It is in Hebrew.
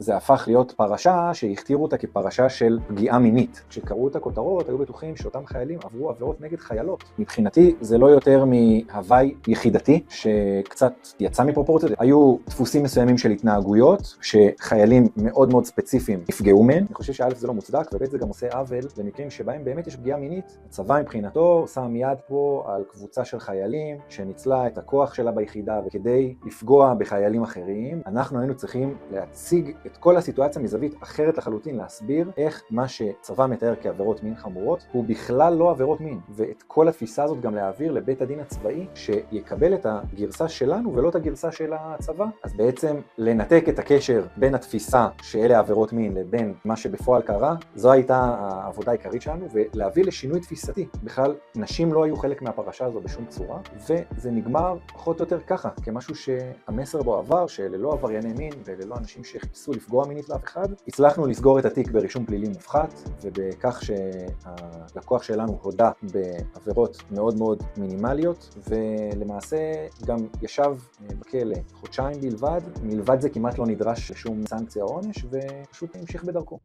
זה הפך להיות פרשה שהכתירו אותה כפרשה של פגיעה מינית. כשקראו את הכותרות, היו בטוחים שאותם חיילים עברו עבירות נגד חיילות. מבחינתי זה לא יותר מהווי יחידתי שקצת יצא מפרופורציות. היו דפוסים מסוימים של התנהגויות שחיילים מאוד מאוד ספציפיים נפגעו מהן. אני חושב שא' זה לא מוצדק, וב' זה גם עושה עוול במקרים שבהם באמת יש פגיעה מינית. הצבא מבחינתו שם יד פה על קבוצה של חיילים שניצלה את הכוח שלה ביחידה, וכדי לפגוע בחיילים אחרים, אנחנו היינו צריכים להציג את כל הסיטואציה מזווית אחרת לחלוטין, להסביר איך מה שצבא מתאר כעבירות מין חמורות הוא בכלל לא עבירות מין, ואת כל התפיסה הזאת גם להעביר לבית הדין הצבאי שיקבל את הגרסה שלנו ולא את הגרסה של הצבא. אז בעצם לנתק את הקשר בין התפיסה שאלה עבירות מין לבין מה שבפועל קרה, זו הייתה העבודה העיקרית שלנו, ולהביא לשינוי תפיסתי. בכלל נשים לא היו חלק מהפרשה הזו בשום צורה, וזה נגמר פחות או יותר ככה, כמשהו שהמסר בו עבר, שללא עברייני מין וללא אנשים שחיפשו לפגוע מינית לאף אחד, הצלחנו לסגור את התיק ברישום פלילי מופחת, ובכך שהלקוח שלנו הודע בעבירות מאוד מאוד מינימליות, ולמעשה גם ישב בכלא חודשיים בלבד. מלבד זה כמעט לא נדרש לשום סנקציה או עונש, ופשוט המשיך בדרכו.